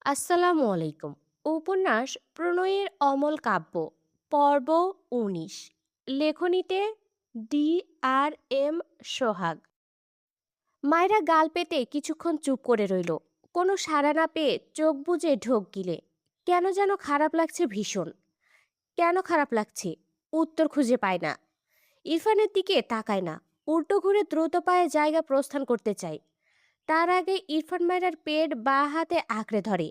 আসসালামু আলাইকুম। উপন্যাস প্রণয়ের অমল কাব্য পর্ব ১৯। লেখনীতে ডি আর এম সোহাগ। মায়েরা গাল পেতে কিছুক্ষণ চুপ করে রইল। কোনো সাড়া না পেয়ে চোখ বুজে ঢোক গিলে। কেন যেন খারাপ লাগছে ভীষণ। কেন খারাপ লাগছে? উত্তর খুঁজে পায় না। ইরফানের দিকে তাকায় না। উল্টো ঘুরে দ্রুত পায়ে জায়গা প্রস্থান করতে চায়। তার আগে ইরফান মায়েরার পেট বাঁ হাতে আঁকড়ে ধরে।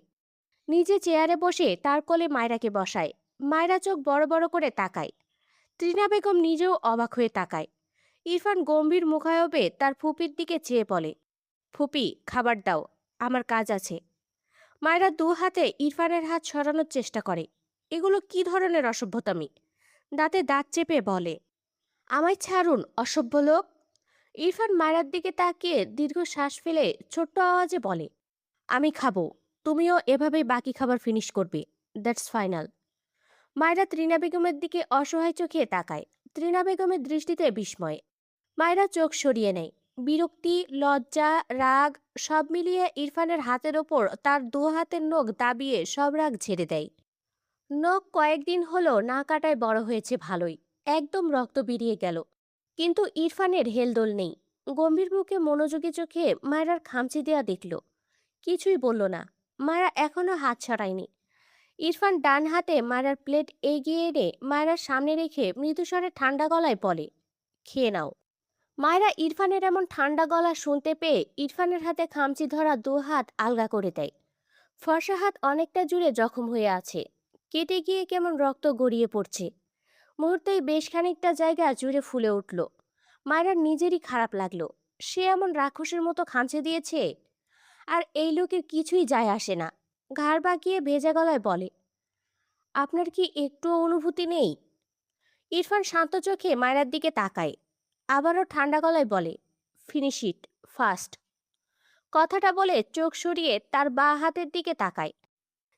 নিজে চেয়ারে বসে তার কোলে মায়রাকে বসায়। মায়রা চোখ বড় বড় করে তাকায়। ত্রিনা বেগম নিজেও অবাক হয়ে তাকায়। ইরফান গম্ভীর মুখায়বে তার ফুপির দিকে চেয়ে বলে, ফুপি, খাবার দাও, আমার কাজ আছে। মায়রা দু হাতে ইরফানের হাত সরানোর চেষ্টা করে। এগুলো কি ধরনের অসভ্যতামি? দাঁতে দাঁত চেপে বলে, আমায় ছাড়ুন, অসভ্য লোক। ইরফান মায়রার দিকে তাকিয়ে দীর্ঘ শ্বাস ফেলে ছোট্ট আওয়াজে বলে, আমি খাবো, তুমিও এভাবেই বাকি খাবার ফিনিশ করবে। That's final. মায়রা ত্রিনা বেগমের দিকে অসহায় চোখে তাকায়। ত্রিনা বেগমের দৃষ্টিতে বিস্ময়। মায়রা চোখ সরিয়ে নেয়। বিরক্তি, লজ্জা, রাগ সব মিলিয়ে ইরফানের হাতের ওপর তার দু হাতের নখ দাবিয়ে সব রাগ ঝেড়ে দেয়। নখ কয়েকদিন হলো না কাটায় বড় হয়েছে ভালোই। একদম রক্ত বেরিয়ে গেল। কিন্তু ইরফানের হেলদোল নেই। গম্ভীর মুখে মনোযোগী চোখে মায়রার খামচি দেয়া দেখল। কিছুই বলল না। মায়রা এখনো হাত ছড়ায়নি। ইরফান ডান হাতে মায়রার প্লেট এগিয়ে এনে মায়রার সামনে রেখে মৃদুস্বরে ঠান্ডা গলায় বলে, খেয়ে নাও। মায়রা ইরফানের এমন ঠান্ডা গলা শুনতে পেয়ে ইরফানের হাতে খামচি ধরা দু হাত আলগা করে দেয়। ফর্সা হাত অনেকটা জুড়ে জখম হয়ে আছে। কেটে গিয়ে কেমন রক্ত গড়িয়ে পড়ছে। মুহূর্তেই বেশ খানিকটা জায়গা জুড়ে ফুলে উঠল। মায়রার নিজেরই খারাপ লাগলো। সে এমন রাক্ষসের মতো খামচে দিয়েছে। আর এই লোকের কিছুই যায় আসে না। ঘাড় বাঁকিয়ে ভেজা গলায় বলে, আপনার কি একটুও অনুভূতি নেই? ইরফান শান্ত চোখে মায়রার দিকে তাকায়। আবারও ঠান্ডা গলায় বলে, ফিনিশ ইট ফাস্ট। কথাটা বলে চোখ সরিয়ে তার বাঁ হাতের দিকে তাকায়,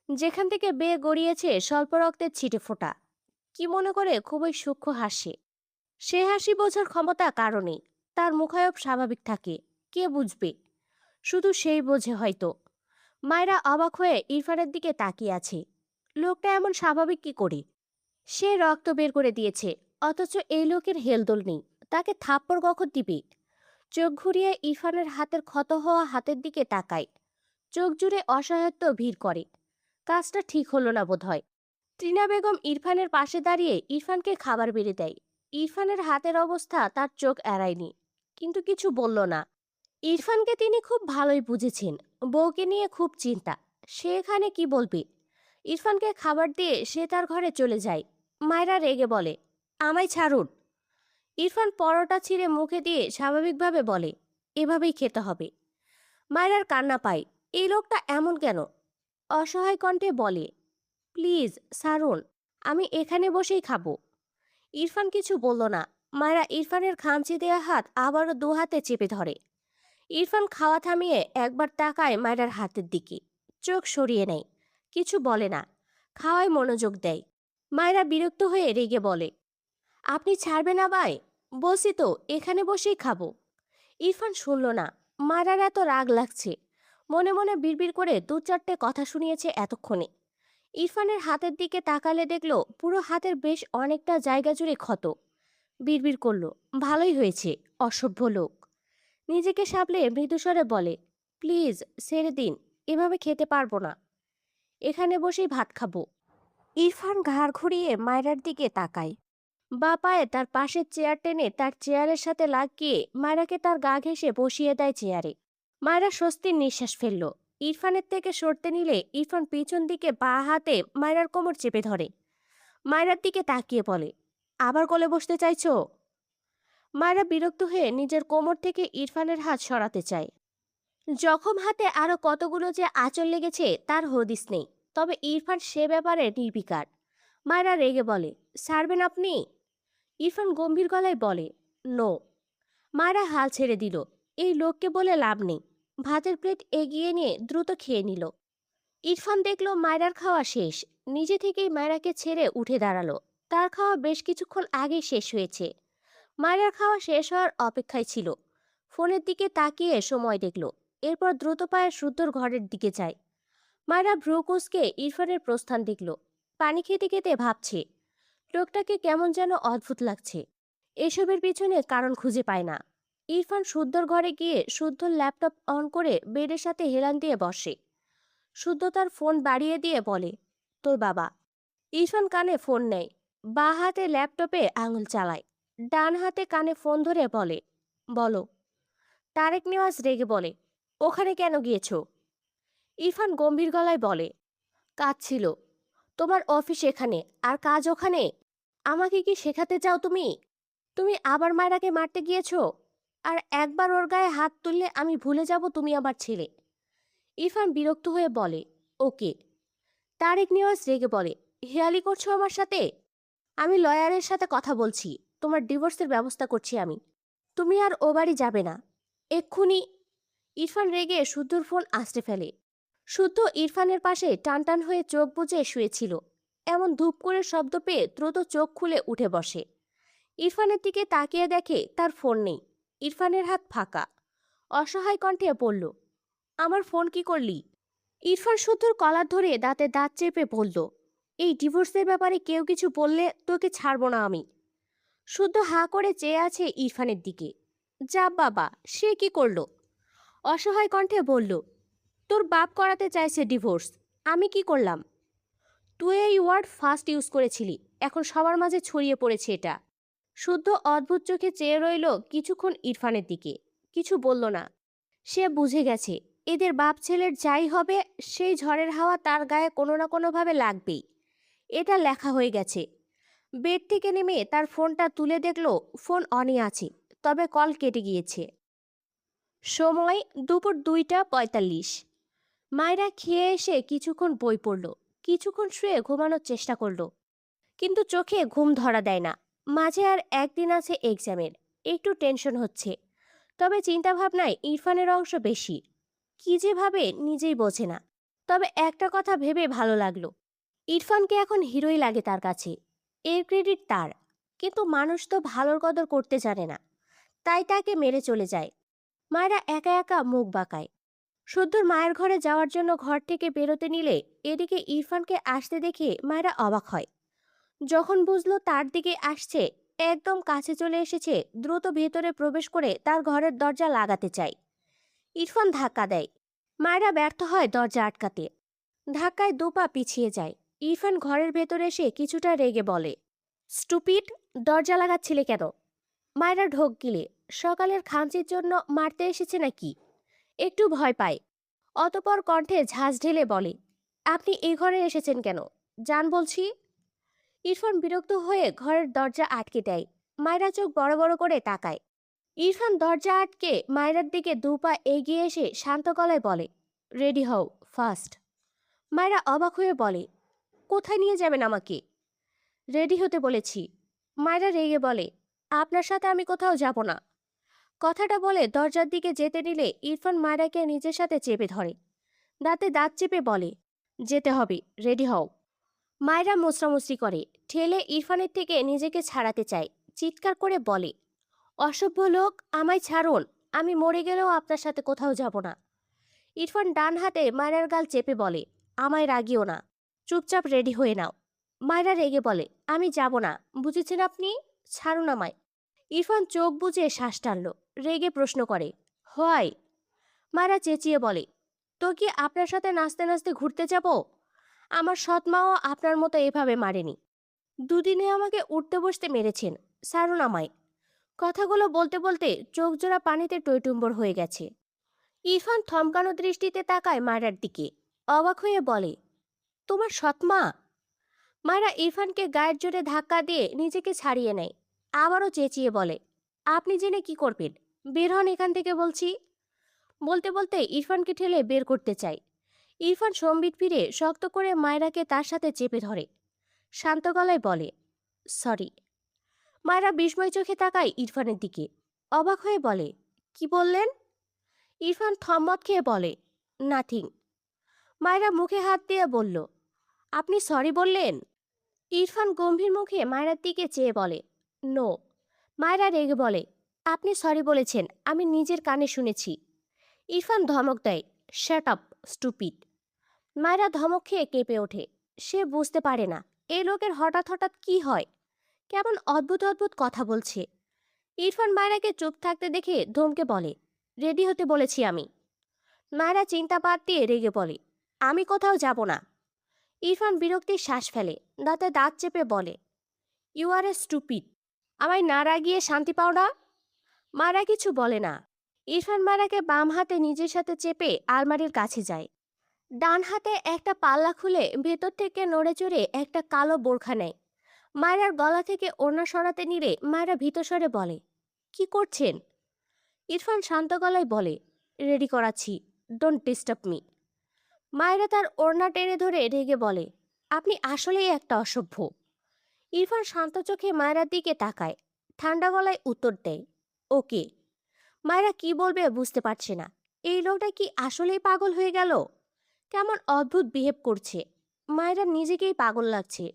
যেখান থেকে বেয়ে গড়িয়েছে স্বল্প রক্তের ছিটে ফোঁটা। কি মনে করে খুবই সূক্ষ্ম হাসে। সে হাসি বোঝার ক্ষমতা কারণেই। তার মুখায়ব স্বাভাবিক থাকে। কে বুঝবে? শুধু সেই বোঝে হয়তো। মায়রা অবাক হয়ে ইরফানের দিকে তাকিয়ে আছে। লোকটা এমন স্বাভাবিক কি করে? সে রক্ত বের করে দিয়েছে, অথচ এই লোকের হেলদোল নেই। তাকে থাপ্পড় কখন দিবে? চোখ ঘুরিয়ে ইরফানের হাতের ক্ষত হওয়া হাতের দিকে তাকায়। চোখ জুড়ে অসহায়ত্ব ভিড় করে। কাজটা ঠিক হলো না বোধহয়। টিনা বেগম ইরফানের পাশে দাঁড়িয়ে ইরফানকে খাবার বেড়ে দেয়। ইরফানের হাতের অবস্থা তার চোখ এড়ায়নি, কিন্তু কিছু বলল না। ইরফানকে তিনি খুব ভালোই বুঝেছেন। বউকে নিয়ে খুব চিন্তা। সে এখানে কি বলবে? ইরফানকে খাবার দিয়ে সে তার ঘরে চলে যায়। মায়রা রেগে বলে, আমায় ছাড়ুন। ইরফান পরোটা ছিঁড়ে মুখে দিয়ে স্বাভাবিকভাবে বলে, এভাবেই খেতে হবে। মায়রার কান্না পায়। এই লোকটা এমন কেন? অসহায় কণ্ঠে বলে, প্লিজ ছাড়ুন, আমি এখানে বসেই খাবো। ইরফান কিছু বলল না। মায়রা ইরফানের খামচি দেয়া হাত আবারও দু হাতে চেপে ধরে। ইরফান খাওয়া থামিয়ে একবার তাকায় মায়রার হাতের দিকে। চোখ সরিয়ে নেয়। কিছু বলে না। খাওয়ায় মনোযোগ দেয়। মায়রা বিরক্ত হয়ে রেগে বলে, আপনি ছাড়বেন আমায়? বলছি তো এখানে বসেই খাবো। ইরফান শুনল না। মায়রার এত রাগ লাগছে। মনে মনে বিড়বিড় করে দু চারটে কথা শুনিয়েছে এতক্ষণে। ইরফানের হাতের দিকে তাকালে দেখলো পুরো হাতের বেশ অনেকটা জায়গা জুড়ে ক্ষত। বিড়বিড় করলো, ভালোই হয়েছে, অসভ্য লোক। নিজেকে সামলে মৃদুস্বরে বলে, প্লিজ ছেড়ে দিন, এভাবে খেতে পারবো না। এখানে বসেই ভাত খাবো। ইরফান ঘাড় ঘুরিয়ে মায়রার দিকে তাকায়। বা পায়ে তার পাশের চেয়ার টেনে তার চেয়ারের সাথে লাগিয়ে মায়রাকে তার গা ঘেঁষে বসিয়ে দেয় চেয়ারে। মায়রা স্বস্তির নিঃশ্বাস ফেলল। ইরফানের থেকে সরতে নিলে ইরফান পিছন দিকে বা হাতে মায়রার কোমর চেপে ধরে। মায়রার দিকে তাকিয়ে বলে, আবার কোলে বসতে চাইছো? মায়রা বিরক্ত হয়ে নিজের কোমর থেকে ইরফানের হাত সরাতে চায়। জখম হাতে আরো কতগুলো যে আঁচড় লেগেছে তার হদিস নেই। তবে ইরফান সে ব্যাপারে নির্বিকার। মায়রা রেগে বলে, ছাড়বেন আপনি? ইরফান গম্ভীর গলায় বলে, নো। মায়রা হাল ছেড়ে দিল। এই লোককে বলে লাভ নেই। ভাতের প্লেট এগিয়ে নিয়ে দ্রুত খেয়ে নিল। ইরফান দেখল মায়রার খাওয়া শেষ। নিজে থেকেই মায়রাকে ছেড়ে উঠে দাঁড়ালো। তার খাওয়া বেশ কিছুক্ষণ আগে শেষ হয়েছে। মায়রার খাওয়া শেষ হওয়ার অপেক্ষায় ছিল। ফোনের দিকে তাকিয়ে সময় দেখল। এরপর দ্রুত পায়ে শুদ্ধর ঘরের দিকে যায়। মায়েরা ভ্রু কুঁচকে ইরফানের প্রস্থান দেখল। পানি খেতে খেতে ভাবছে, লোকটাকে কেমন যেন অদ্ভুত লাগছে। এসবের পিছনে কারণ খুঁজে পায় না। ইরফান শুদ্ধর ঘরে গিয়ে শুদ্ধর ল্যাপটপ অন করে বেডের সাথে হেলান দিয়ে বসে। শুদ্ধ তার ফোন বাড়িয়ে দিয়ে বলে, তোর বাবা। ইরফান কানে ফোন নেয়, বাঁ হাতে ল্যাপটপে আঙুল চালায়, ডান হাতে কানে ফোন ধরে বলে, বলো। তারেক নেওয়াজ রেগে বলে, ওখানে কেন গিয়েছো? ইরফান গম্ভীর গলায় বলে, কাজ ছিল। তোমার অফিস এখানে আর কাজ ওখানে। আমাকে কি শেখাতে চাও তুমি? তুমি আবার মায়রাকে মারতে গিয়েছো। আর একবার ওর গায়ে হাত তুললে আমি ভুলে যাব তুমি আমার ছেলে। ইরফান বিরক্ত হয়ে বলে, ওকে। তারেক নিওয়াজ রেগে বলে, হেয়ালি করছো আমার সাথে? আমি লয়ারের সাথে কথা বলছি, তোমার ডিভোর্সের ব্যবস্থা করছি আমি। তুমি আর ও বাড়ি যাবে না, এক্ষুনি। ইরফান রেগে শুদ্ধর ফোন আঁচড়ে ফেলে। শুদ্ধ ইরফানের পাশে টানটান হয়ে চোখ বুজে শুয়েছিল। এমন ধূপ করে শব্দ পেয়ে দ্রুত চোখ খুলে উঠে বসে। ইরফানের দিকে তাকিয়ে দেখে তার ফোন নেই। ইরফানের হাত ফাঁকা। অসহায় কণ্ঠে বলল, আমার ফোন কি করলি? ইরফান শুদ্ধর কলার ধরে দাঁতে দাঁত চেপে বলল, এই ডিভোর্সের ব্যাপারে কেউ কিছু বললে তোকে ছাড়বো না আমি। শুদ্ধ হাঁ করে চেয়ে আছে ইরফানের দিকে। যা বাবা, সে কি করলো? অসহায় কণ্ঠে বলল, তোর বাপ করাতে চাইছে ডিভোর্স, আমি কি করলাম? তুই এই ওয়ার্ড ফার্স্ট ইউজ করেছিলি, এখন সবার মাঝে ছড়িয়ে পড়েছে এটা। শুদ্ধ অদ্ভুত চোখে চেয়ে রইল কিছুক্ষণ ইরফানের দিকে, কিছু বলল না। সে বুঝে গেছে এদের বাপ ছেলের যাই হবে, সেই ঝড়ের হাওয়া তার গায়ে কোনো না কোনোভাবে লাগবেই। এটা লেখা হয়ে গেছে। বেড থেকে নেমে তার ফোনটা তুলে দেখল ফোন অনই আছে, তবে কল কেটে গিয়েছে। সময় দুপুর 2টা 45। মায়েরা খেয়ে এসে কিছুক্ষণ বই পড়ল, কিছুক্ষণ শুয়ে ঘুমানোর চেষ্টা করলো, কিন্তু চোখে ঘুম ধরা দেয় না। মাঝে আর একদিন আছে এক্সামের, একটু টেনশন হচ্ছে। তবে চিন্তাভাবনায় ইরফানের অংশ বেশি। কি যে ভাবে নিজেই বোঝে না। তবে একটা কথা ভেবে ভালো লাগলো, ইরফানকে এখন হিরোই লাগে তার কাছে। এর ক্রেডিট তার। কিন্তু মানুষ তো ভালোর কদর করতে জানে না, তাই তাকে মেরে চলে যায়। মায়েরা একা একা মুখ বাঁকায়। শুদ্ধর মায়ের ঘরে যাওয়ার জন্য ঘর থেকে বেরোতে নিলে এদিকে ইরফানকে আসতে দেখে মায়েরা অবাক হয়। যখন বুঝলো তার দিকে আসছে, একদম কাছে চলে এসেছে, দ্রুত ভেতরে প্রবেশ করে তার ঘরের দরজা লাগাতে চায়। ইরফান ধাক্কা দেয়। মায়েরা ব্যর্থ হয় দরজা আটকাতে। ধাক্কায় 2 পা পিছিয়ে যায়। ইরফান ঘরের ভেতরে এসে কিছুটা রেগে বলে, স্টুপিড, দরজা লাগাচ্ছিলে কেন? মায়েরা ঢোক গিলে, সকালের খামচির জন্য মারতে এসেছে নাকি? একটু ভয় পায়। অতপর কণ্ঠে ঝাঁজ ঢেলে বলে, আপনি এই ঘরে এসেছেন কেন? যান বলছি। ইরফান বিরক্ত হয়ে ঘরের দরজা আটকে দেয়। মায়েরা চোখ বড় বড় করে তাকায়। ইরফান দরজা আটকে মায়েরার দিকে 2 পা এগিয়ে এসে শান্ত গলায় বলে, রেডি হও ফাস্ট। মায়েরা অবাক হয়ে বলে, কোথায় নিয়ে যাবেন আমাকে? রেডি হতে বলেছি। মায়েরা রেগে বলে, আপনার সাথে আমি কোথাও যাব না। কথাটা বলে দরজার দিকে যেতে নিলে ইরফান মায়েরাকে নিজের সাথে চেপে ধরে। দাঁতে দাঁত চেপে বলে, যেতে হবে, রেডি হও। মায়েরা মোচড়ামুচড়ি করে, ঠেলে ইরফানের থেকে নিজেকে ছাড়াতে চায়। চিৎকার করে বলে, অসভ্য লোক, আমায় ছাড়ুন, আমি মরে গেলেও আপনার সাথে কোথাও যাব না। ইরফান ডান হাতে মায়েরার গাল চেপে বলে, আমায় রাগিও না, চুপচাপ রেডি হয়ে নাও। মায়েরা রেগে বলে, আমি যাব না, বুঝেছেন আপনি? ছাড়ুন আমায়। ইরফান চোখ বুজে শ্বাস টানল। রেগে প্রশ্ন করে, হয়? মায়েরা চেঁচিয়ে বলে, তো কি আপনার সাথে নাচতে নাচতে ঘুরতে যাব? আমার সৎ মাও আপনার মতো এভাবে মারেনি। দুদিনে আমাকে উঠতে বসতে মেরেছেন, ছাড়ুন আমায়। কথাগুলো বলতে বলতে চোখ জোড়া পানিতে টইটুম্বর হয়ে গেছে। ইরফান থমকানো দৃষ্টিতে তাকায় মায়েরার দিকে, অবাক হয়ে বলে, তোমার সৎমা? মায়েরা ইরফানকে গায়ের জোরে ধাক্কা দিয়ে নিজেকে ছাড়িয়ে নেয়। আবারও চেঁচিয়ে বলে, আপনি জেনে কি করবেন? বের হন এখান থেকে বলছি। বলতে বলতে ইরফানকে ঠেলে বের করতে চায়। ইরফান সম্বিত ফিরে শক্ত করে মায়েরাকে তার সাথে চেপে ধরে। শান্ত গলায় বলে, সরি। মায়েরা বিস্ময় চোখে তাকায় ইরফানের দিকে, অবাক হয়ে বলে, কি বললেন? ইরফান থম্মত খেয়ে বলে, নাথিং। মায়েরা মুখে হাত দিয়ে বলল, আপনি সরি বললেন? ইরফান গম্ভীর মুখে মায়েরার দিকে চেয়ে বলে, নো। মায়েরা রেগে বলে, আপনি সরি বলেছেন, আমি নিজের কানে শুনেছি। ইরফান ধমক দেয়, শ্যাট আপ স্টুপিড। মায়েরা ধমক খেয়ে কেঁপে ওঠে। সে বুঝতে পারে না এই লোকের হঠাৎ হঠাৎ কি হয়, কেমন অদ্ভুত অদ্ভুত কথা বলছে। ইরফান মায়েরাকে চুপ থাকতে দেখে ধমকে বলে, রেডি হতে বলেছি আমি। মায়েরা চিন্তা বাদ দিয়ে রেগে বলে, আমি কোথাও যাব না। ইরফান বিরক্তির শ্বাস ফেলে, দাঁতে দাঁত চেপে বলে, ইউ আর এ স্টুপিড। আমায় না রাগিয়ে শান্তি পাও না? মারা কিছু বলে না। ইরফান মারাকে বাম হাতে নিজের সাথে চেপে আলমারির কাছে যায়। ডান হাতে একটা পাল্লা খুলে ভেতর থেকে নড়ে চড়ে একটা কালো বোরখা নেয়। মায়েরার গলা থেকে ওড়না সরাতে নিলে মায়েরা ভীতস্বরে বলে, কি করছেন? ইরফান শান্ত গলায় বলে, রেডি করাচ্ছি, ডোন্ট ডিস্টার্ব মি। মায়েরা তার ওড়না টেনে ধরে রেগে বলে, আপনি আসলেই একটা অসভ্য। ইরফান শান্ত চোখে মায়েরার দিকে তাকায়, ঠান্ডা গলায় উত্তর দেয়, ওকে। মায়েরা কি বলবে বুঝতে পারছে না। এই লোকটা কি আসলেই পাগল হয়ে গেল? কেমন অদ্ভুত বিহেভ করছে। মায়েরা নিজেকেই পাগল লাগছে।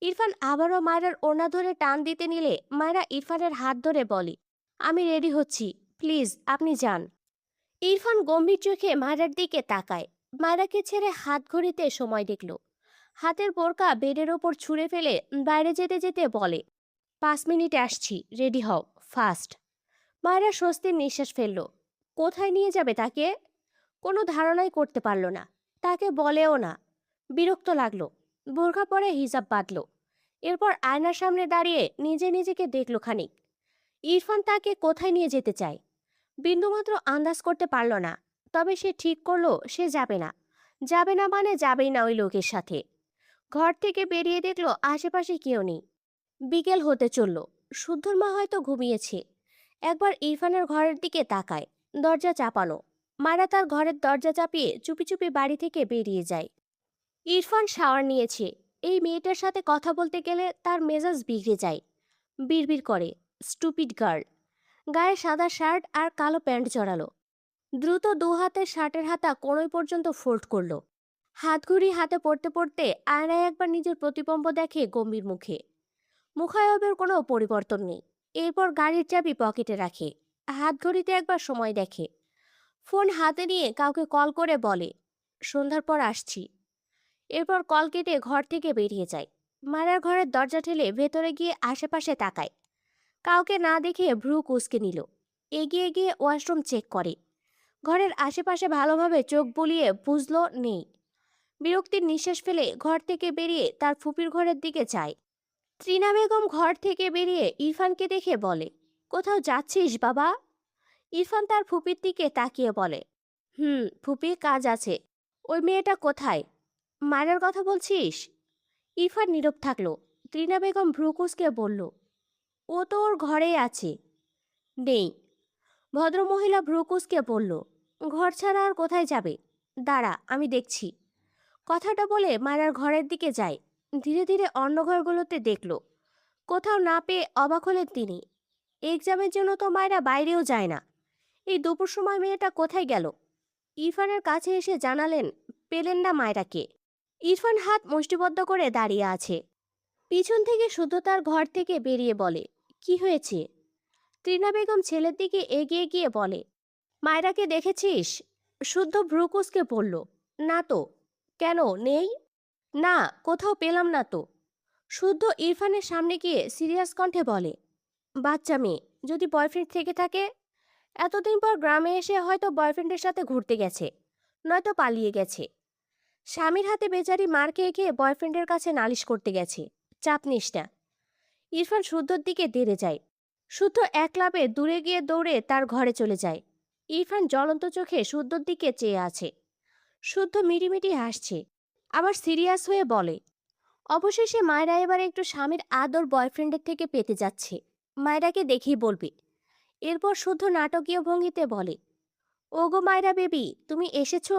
ইরফান আবারও মায়েরার ওড়না ধরে টান দিতে নিলে মায়েরা ইরফানের হাত ধরে বলে, আমি রেডি হচ্ছি, প্লিজ আপনি যান। ইরফান গম্ভীর চোখে মায়েরার দিকে তাকায়। মায়েরাকে ছেড়ে হাত ঘড়িতে সময় দেখল। হাতের বোরকা বেডের ওপর ছুঁড়ে ফেলে বাইরে যেতে যেতে বলে, 5 মিনিটে আসছি, রেডি হও, ফাস্ট। মায়েরা স্বস্তির নিঃশ্বাস ফেলল। কোথায় নিয়ে যাবে তাকে? কোনো ধারণাই করতে পারল না। তাকে বলেও না। বিরক্ত লাগলো। বোরখা পরে হিজাব বাঁধল। এরপর আয়নার সামনে দাঁড়িয়ে নিজে নিজেকে দেখল খানিক। ইরফান তাকে কোথায় নিয়ে যেতে চায় বিন্দুমাত্র আন্দাজ করতে পারল না। তবে সে ঠিক করলো সে যাবে না। যাবে না মানে যাবেই না ওই লোকের সাথে। ঘর থেকে বেরিয়ে দেখলো আশেপাশে কেউ নেই। বিকেল হতে চলল। শুদ্ধর মা হয়তো ঘুমিয়েছে। একবার ইরফানের ঘরের দিকে তাকায়। দরজা চাপানো। মায়েরা তার ঘরের দরজা চাপিয়ে চুপি চুপি বাড়ি থেকে বেরিয়ে যায়। ইরফান শাওয়ার নিয়েছে। এই মেয়েটার সাথে কথা বলতে গেলে তার মেজাজ বিগড়ে যায়। বিড়বিড় করে, স্টুপিড গার্ল। গায়ে সাদা শার্ট আর কালো প্যান্ট জড়ালো। দ্রুত দু হাতে শার্টের হাতা কোণই পর্যন্ত ফোল্ড করলো। হাতঘড়ি হাতে পড়তে পড়তে আয়নায় একবার নিজের প্রতিবিম্ব দেখে গম্ভীর মুখে। মুখায়বের কোনো পরিবর্তন নেই। এরপর গাড়ির চাবি পকেটে রাখে। হাতঘড়িতে একবার সময় দেখে। ফোন হাতে নিয়ে কাউকে কল করে বলে, সন্ধ্যার পর আসছি। এরপর কল কেটে ঘর থেকে বেরিয়ে যায়। মায়ের ঘরের দরজা ঠেলে ভেতরে গিয়ে আশেপাশে তাকায়। কাউকে না দেখে ভ্রু কুঁচকে নিল। এগিয়ে গিয়ে ওয়াশরুম চেক করে। ঘরের আশেপাশে ভালোভাবে চোখ বুলিয়ে বুঝলো নেই। বিরক্তির নিঃশ্বাস ফেলে ঘর থেকে বেরিয়ে তার ফুপির ঘরের দিকে যায়। ত্রিনা বেগম ঘর থেকে বেরিয়ে ইরফানকে দেখে বলে, কোথাও যাচ্ছিস বাবা? ইরফান তার ফুপির দিকে তাকিয়ে বলে, ফুপি, কাজ আছে। ওই মেয়েটা কোথায়? মায়ের কথা বলছিস? ইরফান নীরব থাকলো। ত্রিনা বেগম ভ্রুকুসকে বলল, ও তো ওর ঘরেই আছে। নেই। ভদ্রমহিলা ভ্রুকুসকে বলল, ঘর ছাড়া আর কোথায় যাবে? দাঁড়া, আমি দেখছি। কথাটা বলে মায়ের ঘরের দিকে যায়। ধীরে ধীরে অন্য ঘরগুলোতে দেখল। কোথাও না পেয়ে অবাক হলেন তিনি। এক্সামের জন্য তো মায়েরা বাইরেও যায় না। এই দুপুর সময় মেয়েটা কোথায় গেল? ইরফানের কাছে এসে জানালেন, পেলেন না মায়েরাকে। ইরফান হাত মুষ্টিবদ্ধ করে দাঁড়িয়ে আছে। পিছন থেকে শুদ্ধ তার ঘর থেকে বেরিয়ে বলে, কি হয়েছে? ত্রিনা বেগম ছেলের দিকে এগিয়ে গিয়ে বলে, মায়েরাকে দেখেছিস? শুদ্ধ ভ্রুকুসকে বলল, না তো। কেন, নেই? না, কোথাও পেলাম না তো। শুদ্ধ ইরফানের সামনে গিয়ে সিরিয়াস কণ্ঠে বলে, বাচ্চা মেয়ে, যদি বয়ফ্রেন্ড থেকে থাকে? এতদিন পর গ্রামে এসে হয়তো বয়ফ্রেন্ডের সাথে ঘুরতে গেছে, নয়তো পালিয়ে গেছে। স্বামীর হাতে বেচারি মার খেয়ে খেয়ে বয়ফ্রেন্ডের কাছে নালিশ করতে গেছে। চাপ নিস না। ইরফান শুদ্ধর দিকে দেড়ে যায়। শুদ্ধ এক লাফে দূরে গিয়ে দৌড়ে তার ঘরে চলে যায়। ইরফান জ্বলন্ত চোখে শুদ্ধর দিকে চেয়ে আছে। শুদ্ধ মিটিমিটি হাসছে, আবার সিরিয়াস হয়ে বলে, অবশেষে মায়েরা এবার একটু স্বামীর আদর বয়ফ্রেন্ডের থেকে পেতে যাচ্ছে। মায়েরাকে দেখেই বলবে। এরপর শুদ্ধ নাটকীয় ভঙ্গিতে বলে, ওগো মায়েরা বেবি, তুমি এসেছো?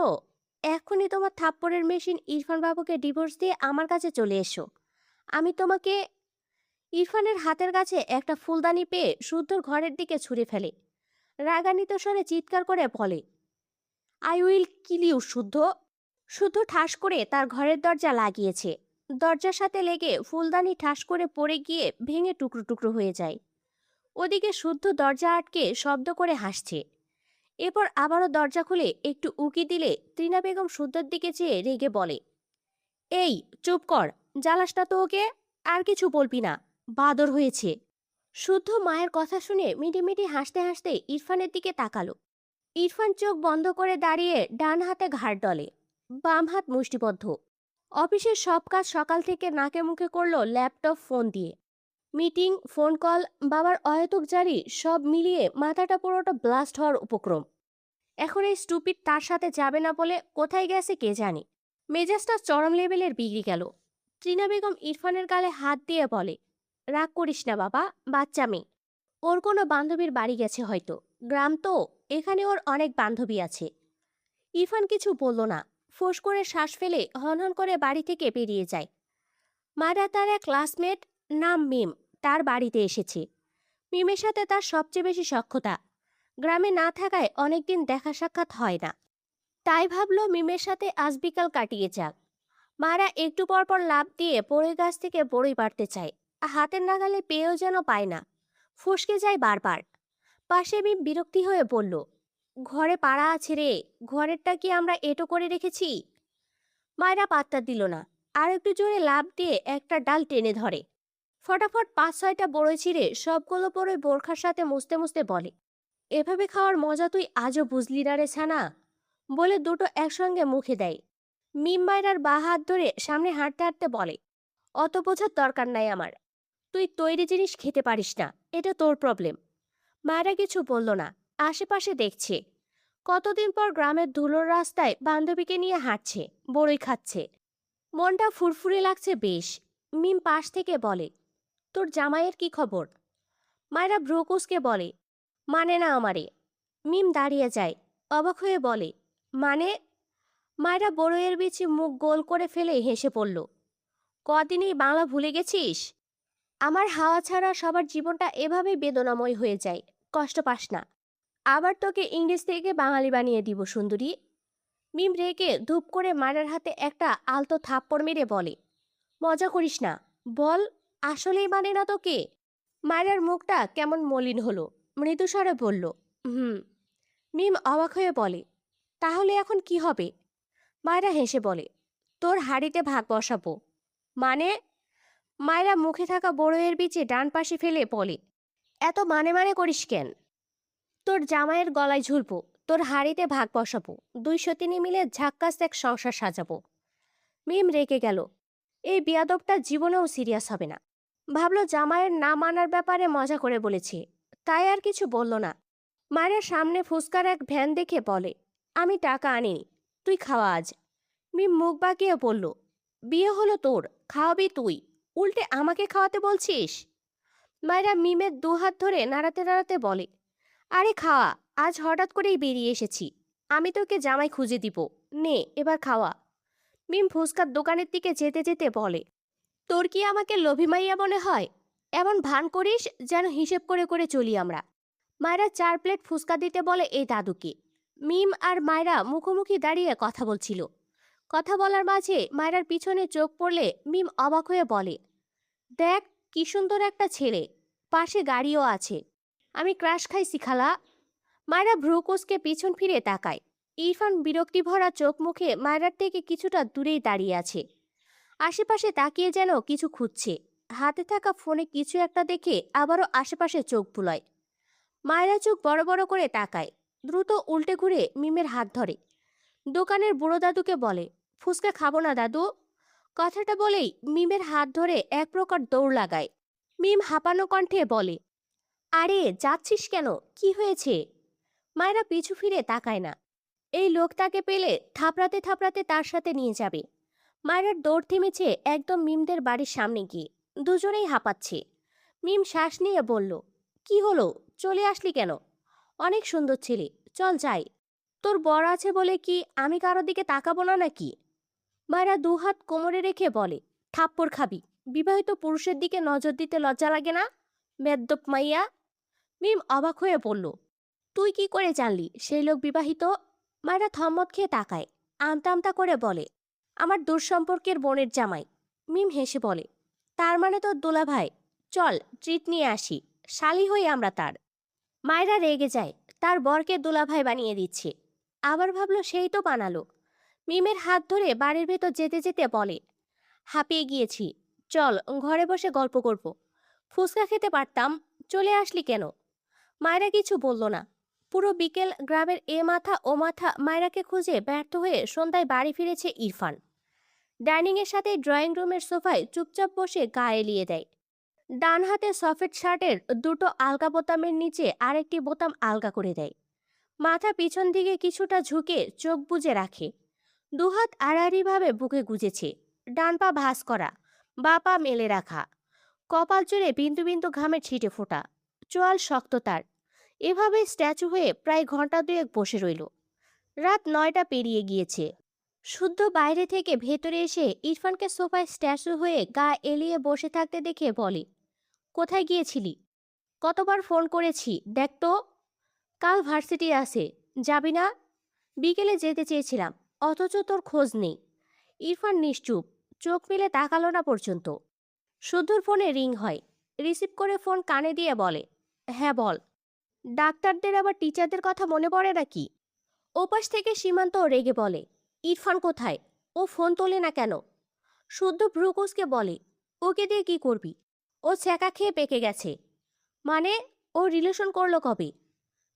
এক্ষুনি তোমার থাপ্পড়ের মেশিন ইরফান বাবুকে ডিভোর্স দিয়ে আমার কাছে চলে এসো। আমি তোমাকে। ইরফানের হাতের কাছে একটা ফুলদানি পেয়ে শুদ্ধর ঘরের দিকে ছুঁড়ে ফেলে। রাগান্বিত স্বরে চিৎকার করে বলে, আই উইল কিল ইউ শুদ্ধ। শুদ্ধ ঠাস করে তার ঘরের দরজা লাগিয়েছে। দরজার সাথে লেগে ফুলদানি ঠাস করে পড়ে গিয়ে ভেঙে টুকরো টুকরো হয়ে যায়। ওদিকে শুদ্ধ দরজা আটকে শব্দ করে হাসছে। এরপর আবারও দরজা খুলে একটু উকি দিলে ত্রিনা বেগম শুদ্ধর দিকে চেয়ে রেগে বলে, এই চুপ কর, জ্বালাস না তো ওকে, আর কিছু বলবি না, বাদর হয়েছে। শুদ্ধ মায়ের কথা শুনে মিটিমিটি হাসতে হাসতে ইরফানের দিকে তাকালো। ইরফান চোখ বন্ধ করে দাঁড়িয়ে ডান হাতে ঘাড় ডলে, বাম হাত মুষ্টিবদ্ধ। অফিসের সব কাজ সকাল থেকে নাকে মুখে করলো ল্যাপটপ ফোন দিয়ে। মিটিং, ফোন কল, বাবার অহেতুক জারি সব মিলিয়ে মাথাটা পুরোটা ব্লাস্ট হওয়ার উপক্রম। এখন এই স্টুপিড তার সাথে যাবে না বলে কোথায় গেছে কে জানে। মেজাজটা চরম লেভেলের বিগড়ে গেল। ত্রিনা বেগম ইরফানের গালে হাত দিয়ে বলে, রাগ করিস না বাবা, বাচ্চা মেয়ে, ওর কোনো বান্ধবীর বাড়ি গেছে হয়তো, গ্রাম তো, এখানে ওর অনেক বান্ধবী আছে। ইরফান কিছু বলল না, ফোঁস করে শ্বাস ফেলে হনহন করে বাড়ি থেকে বেরিয়ে যায়। মারা তার এক ক্লাসমেট, নাম মিম, তার বাড়িতে এসেছে। মিমের সাথে তার সবচেয়ে বেশি সখ্যতা, গ্রামে না থাকায় অনেকদিন দেখা সাক্ষাৎ হয় না। তাই ভাবলো মিমের সাথে আজ বিকাল কাটিয়ে যাক। মারা একটু পর পর লাফ দিয়ে বড়ই গাছ থেকে বড়ই পাড়তে চায়, হাতের নাগালে পেয়েও যেন পায় না, ফসকে যায় বারবার। পাশে মিম বিরক্তি হয়ে বলল, ঘরে পাড়া আছে রে, ঘরেরটা কি আমরা এঁটো করে রেখেছি? মায়েরা পাত্তা দিল না, আর একটু জোরে লাফ দিয়ে একটা ডাল টেনে ধরে। ফটাফট 5-6টা বড়ই ছিঁড়ে সবগুলো বড়ই বোরখার সাথে মুছতে মুছতে বলে, এভাবে খাওয়ার মজা তুই আজও বুঝলি না রে ছানা, বলে দুটো একসঙ্গে মুখে দেয়। মিম মায়রার বা হাত ধরে সামনে হাঁটতে হাঁটতে বলে, অত বোঝার দরকার নাই আমার, তুই তৈরি জিনিস খেতে পারিস না, এটা তোর প্রবলেম। মায়েরা কিছু বলল না, আশেপাশে দেখছে। কতদিন পর গ্রামের ধুলোর রাস্তায় বান্ধবীকে নিয়ে হাঁটছে, বড়ই খাচ্ছে, মনটা ফুরফুরে লাগছে বেশ। মিম পাশ থেকে বলে, তোর জামাইয়ের কি খবর? মায়েরা ভ্রুকুসকে বলে, মানে না আমারে। মিম দাঁড়িয়ে যায়, অবাক হয়ে বলে, মানে? মায়েরা বড়ইয়ের বিচি মুখ গোল করে ফেলে হেসে পড়ল, কদিনই বাংলা ভুলে গেছিস? আমার হাওয়া ছাড়া সবার জীবনটা এভাবেই বেদনাময় হয়ে যায়, কষ্ট পাস না। আবার তোকে ইংরেজ থেকে বাঙালি বানিয়ে দিব সুন্দরী। মিম রেগে ধূপ করে মায়ের হাতে একটা আলতো থাপ্পড় মেরে বলে, মজা করিস না, বল, আসলেই মানে না তোকে? মায়ের মুখটা কেমন মলিন হলো, মৃদুস্বরে বলল, হুম। মিম অবাক হয়ে বলে, তাহলে এখন কি হবে? মায়েরা হেসে বলে, তোর হাঁড়িতে ভাগ বসাবো। মানে? মায়েরা মুখে থাকা বড়ইয়ের বিচে ডান পাশে ফেলে বলে, এত মানে মানে করিস কেন? তোর জামাইয়ের গলায় ঝুলবো, তোর হাঁড়িতে ভাগ বসাবো, দুই সতিনী মিলে ঝাক্কাস এক সংসার সাজাবো। মিম রেগে গেল, এই বিয়াদবটা জীবনেও সিরিয়াস হবে না। ভাবলো জামাইয়ের না মানার ব্যাপারে মজা করে বলেছে, তাই আর কিছু বলল না। মায়ের সামনে ফুসকার এক ভ্যান দেখে বলে, আমি টাকা আনিনি, তুই খাওয়া আজ। মিম মুখ বাঁকিয়ে বলল, বিয়ে হলো তোর, খাওয়াবি তুই, উল্টে আমাকে খাওয়াতে বলছিস? মায়েরা মিমের দুহাত ধরে নাড়াতে নাড়াতে বলে, আরে খাওয়া, আজ হঠাৎ করেই বেরিয়ে এসেছি, আমি তোকে জামাই খুঁজে দিব, নে এবার খাওয়া। মিম ফুসকার দোকানের দিকে যেতে যেতে বলে, তোর কি আমাকে লোভী মাইয়া মনে হয়? এমন ভান করিস যেন হিসেব করে করে চলি আমরা। মায়েরা 4 প্লেট ফুসকা দিতে বলে এই দাদুকে। মিম আর মায়েরা মুখোমুখি দাঁড়িয়ে কথা বলছিল। কথা বলার মাঝে মায়েরার পিছনে চোখ পড়লে মিম অবাক হয়ে বলে, দেখ কি সুন্দর একটা ছেলে, পাশে গাড়িও আছে, আমি ক্রাশ খাইছি খালা। মায়েরা ভ্রুকুসকে পিছন ফিরে তাকায়। ইরফান বিরক্তি ভরা চোখ মুখে মায়েরার থেকে কিছুটা দূরেই দাঁড়িয়ে আছে, আশেপাশে তাকিয়ে যেন কিছু খুঁজছে। হাতে থাকা ফোনে কিছু একটা দেখে আবারও আশেপাশে চোখ বুলায়। মায়েরা চোখ বড় বড় করে তাকায়, দ্রুত উল্টে ঘুরে মিমের হাত ধরে। দোকানের বুড়ো দাদুকে বলে, ফুসকা খাবো না দাদু। কথাটা বলেই মিমের হাত ধরে এক প্রকার দৌড় লাগায়। মিম হাঁপানো কণ্ঠে বলে, আরে যাচ্ছিস কেন, কি হয়েছে? মায়েরা পিছু ফিরে তাকায় না। এই লোক তাকে পেলে থাপড়াতে থাপড়াতে তার সাথে নিয়ে যাবে। মায়ের দৌড় থেমেছে একদম মিমদের বাড়ির সামনে গিয়ে, দুজনেই হাঁপাচ্ছে। মিম শ্বাস নিয়ে বলল, কি হলো, চলে আসলি কেন? অনেক সুন্দর ছেলে, চল যাই। তোর বর আছে বলে কি আমি কারো দিকে তাকাবো না নাকি? মায়েরা দুহাত কোমরে রেখে বলে, থাপ্পড় খাবি, বিবাহিত পুরুষের দিকে নজর দিতে লজ্জা লাগে না, বেদ্যপ মাইয়া। মিম অবাক হয়ে বলল, তুই কি করে জানলি সেই লোক বিবাহিত? মায়েরা থম্মত খেয়ে তাকায়, আমতা আমতা করে বলে, আমার দূরসম্পর্কের বোনের জামাই। মিম হেসে বলে, তার মানে তোর দোলা ভাই, চল ট্রিট নিয়ে আসি, শালি হই আমরা তার। মায়েরা রেগে যায়, তার বরকে দুলাভাই বানিয়ে দিচ্ছে। আবার ভাবলো সেই তো বানালো। মিমের হাত ধরে বাড়ির ভেতর যেতে যেতে বলে, হাঁপিয়ে গিয়েছি, চল ঘরে বসে গল্প করব। ফুচকা খেতে পারতাম, চলে আসলি কেন? মায়েরা কিছু বলল না। পুরো বিকেল গ্রামের এ মাথা ও মাথা মায়েরাকে খুঁজে ব্যর্থ হয়ে সন্ধ্যায় বাড়ি ফিরেছে ইরফান। ডাইনিং এর সাথে ড্রয়িং রুমের সোফায় চুপচাপ বসে গা এলিয়ে দেয়। ডান হাতে সফেট শার্টের দুটো আলগা বোতামের নিচে আরেকটি বোতাম আলগা করে দেয়। মাথা পিছন দিকে কিছুটা ঝুঁকে চোখ বুজে রাখে। দুহাত আড়াআড়িভাবে বুকে গুজেছে। ডান পা ভাঁজ করা, বা পা মেলে রাখা। কপাল জুড়ে বিন্দু বিন্দু ঘামের ছিটে ফোটা। চোয়াল শক্ত তার। এভাবে স্ট্যাচু হয়ে প্রায় ঘন্টা দুয়েক বসে রইল। রাত 9টা পেরিয়ে গিয়েছে। শুদ্ধ বাইরে থেকে ভেতরে এসে ইরফানকে সোফায় স্ট্যাচু হয়ে গা এলিয়ে বসে থাকতে দেখে বলে, কোথায় গিয়েছিলি? কতবার ফোন করেছি, দেখ তো। কাল ভার্সিটি আছে, যাবি না? বিকেলে যেতে চেয়েছিলাম, অথচ তোর খোঁজ নেই। ইরফান নিশ্চুপ, চোখ মেলে তাকালো না পর্যন্ত। শুদ্ধর ফোনে রিং হয়। রিসিভ করে ফোন কানে দিয়ে বলে, হ্যাঁ বল। ডাক্তারদের আবার টিচারদের কথা মনে পড়ে নাকি? ওপাশ থেকে সীমান্ত রেগে বলে, ইরফান কোথায়? ও ফোন তোলে না কেন? শুদ্ধ ভ্রুকুসকে বলে, ওকে দিয়ে কি করবি? ও ছ্যাঁকা খেয়ে পেকে গেছে। মানে, ও রিলেশন করলো কবে?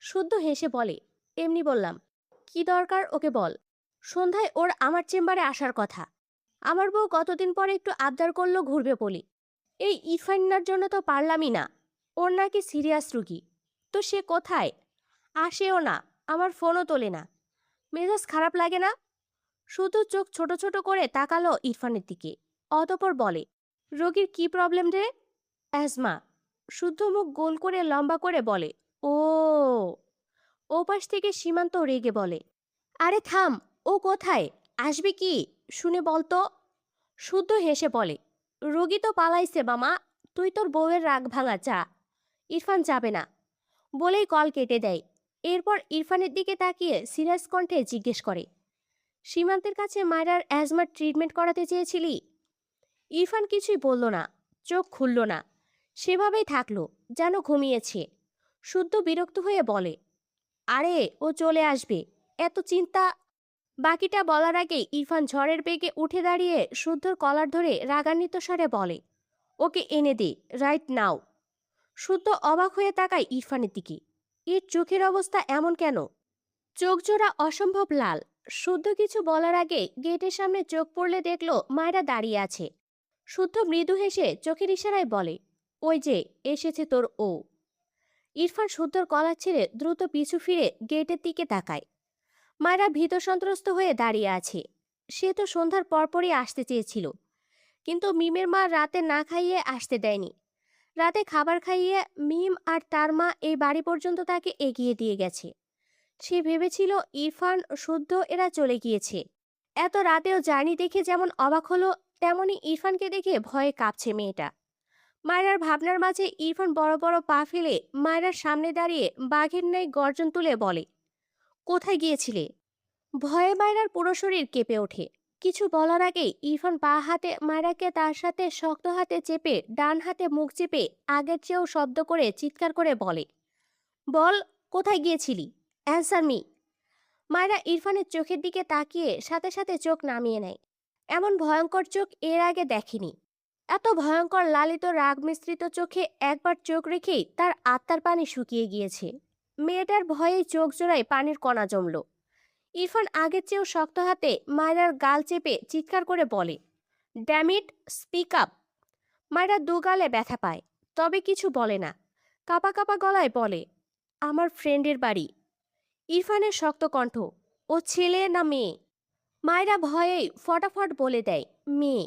শুদ্ধ হেসে বলে, এমনি বললাম। কি দরকার ওকে বল। সন্ধ্যায় ওর আমার চেম্বারে আসার কথা। আমার বউ কতদিন পরে একটু আবদার করলো ঘুরবে বলে। এই ইরফান্নার জন্য তো পারলামই না। ওর নাকি সিরিয়াস রুগী। তো সে কোথায়? আসেও না, আমার ফোনও তোলে না। মেজাজ খারাপ লাগে না? শুধু চোখ ছোট ছোট করে তাকালো ইরফানের দিকে। অতপর বলে, রোগীর কি প্রবলেম রে? অ্যাজমা। শুদ্ধ মুখ গোল করে লম্বা করে বলে, ও। ওপাশ থেকে সীমান্ত রেগে বলে, আরে থাম, ও কোথায়? আসবি কি? শুনে বলতো। শুদ্ধ হেসে বলে, রোগী তো পালাইছে মামা, তুই তোর বউয়ের রাগ ভাঙা চা। ইরফান যাবে না বলেই কল কেটে দেয়। এরপর ইরফানের দিকে তাকিয়ে সিরিয়াস কণ্ঠে জিজ্ঞেস করে, সীমান্তের কাছে মায়রার অ্যাজমার ট্রিটমেন্ট করাতে চেয়েছিলি? ইরফান কিছুই বলল না, চোখ খুলল না। সেভাবেই থাকলো, যেন ঘুমিয়েছে। শুদ্ধ বিরক্ত হয়ে বলে, আরে ও চলে আসবে, এত চিন্তা। বাকিটা বলার আগেই ইরফান ঝড়ের বেগে উঠে দাঁড়িয়ে শুদ্ধর কলার ধরে রাগান্বিত স্বরে বলে, ওকে এনে দে, রাইট নাও। শুদ্ধ অবাক হয়ে তাকায় ইরফানের দিকে। এর চোখের অবস্থা এমন কেন? চোখ জোড়া অসম্ভব লাল। শুদ্ধ কিছু বলার আগে গেটের সামনে চোখ পড়লে দেখলো মায়েরা দাঁড়িয়ে আছে। শুদ্ধ মৃদু হেসে চোখের ইশারায় বলে, ওই যে এসেছে তোর ও। ইরফান শুদ্ধর কলার ছেড়ে দ্রুত পিছু ফিরে গেটের দিকে তাকায়। মায়েরা ভীত সন্ত্রস্ত হয়ে দাঁড়িয়ে আছে। সে তো সন্ধ্যার পরপরই আসতে চেয়েছিল, কিন্তু মিমের মা রাতে না খাইয়ে আসতে দেয়নি। রাতে খাবার খাইয়ে মিম আর তার মা এই বাড়ি পর্যন্ত তাকে এগিয়ে দিয়ে গেছে। সে ভেবেছিল ইরফান, শুদ্ধ এরা চলে গিয়েছে। এত রাতেও জার্নি দেখে যেমন অবাক হলো, তেমনি ইরফানকে দেখে ভয়ে কাঁপছে মেয়েটা। মায়রার ভাবনার মাঝে ইরফান বড় বড় পা ফেলে মায়রার সামনে দাঁড়িয়ে বাঘের ন্যায় গর্জন তুলে বলে, কোথায় গিয়েছিলে? ভয়ে মায়রার পুরো শরীর কেঁপে ওঠে। কিছু বলার আগেই ইরফান বা হাতে মায়রাকে তার সাথে শক্ত হাতে চেপে ডান হাতে মুখ চেপে আগের চেয়েও শব্দ করে চিৎকার করে বলে, বল, কোথায় গিয়েছিলি? Answer me. মায়রা ইরফানের চোখের দিকে তাকিয়ে সাথে সাথে চোখ নামিয়ে নেয়। এমন ভয়ঙ্কর চোখ এর আগে দেখেনি। এত ভয়ঙ্কর লালিত রাগ মিশ্রিত চোখে একবার চোখ রেখেই তার আত্মার পানি শুকিয়ে গিয়েছে। মেয়েটার ভয়ে চোখ জোড়ায় পানির কণা জমল। ইরফান আগের চেয়েও শক্ত হাতে মায়রার গাল চেপে চিৎকার করে বলে, ড্যামিট, স্পিক আপ। মায়রা দু গালে ব্যথা পায়, তবে কিছু বলে না। কাপা কাপা গলায় বলে, আমার ফ্রেন্ডের বাড়ি। ইরফানের শক্ত কণ্ঠ, ও ছেলে না মেয়ে? মায়রা ভয়েই ফটাফট বলে দেয়, মেয়ে।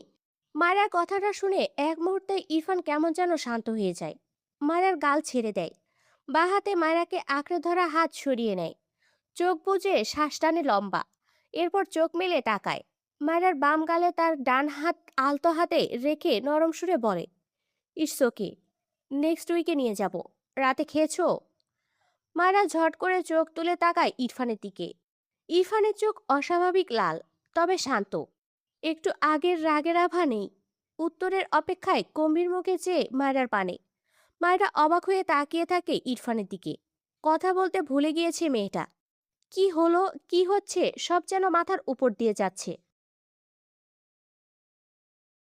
মায়রার কথাটা শুনে এক মুহূর্তে ইরফান কেমন যেন শান্ত হয়ে যায়। মায়রার গাল ছেড়ে দেয়। বা হাতে মায়রাকে আঁকড়ে ধরা হাত সরিয়ে নেয়। চোখ বুজে শ্বাস টানে লম্বা। এরপর চোখ মেলে তাকায়। মায়রার বাম গালে তার ডান হাত আলতো হাতে রেখে নরম সুরে বলে, ইটস ওকে, নেক্সট উইকে নিয়ে যাব। রাতে খেয়েছো? মায়রা ঝট করে চোখ তুলে তাকায় ইরফানের দিকে। ইরফানের চোখ অস্বাভাবিক লাল, তবে শান্ত। একটু আগের রাগের আভা নেই। উত্তরের অপেক্ষায় গম্ভীর মুখে চেয়ে মায়রার পানে। মায়রা অবাক হয়ে তাকিয়ে থাকে ইরফানের দিকে। কথা বলতে ভুলে গিয়েছে মেয়েটা। কি হলো, কি হচ্ছে সব যেন মাথার উপর দিয়ে যাচ্ছে।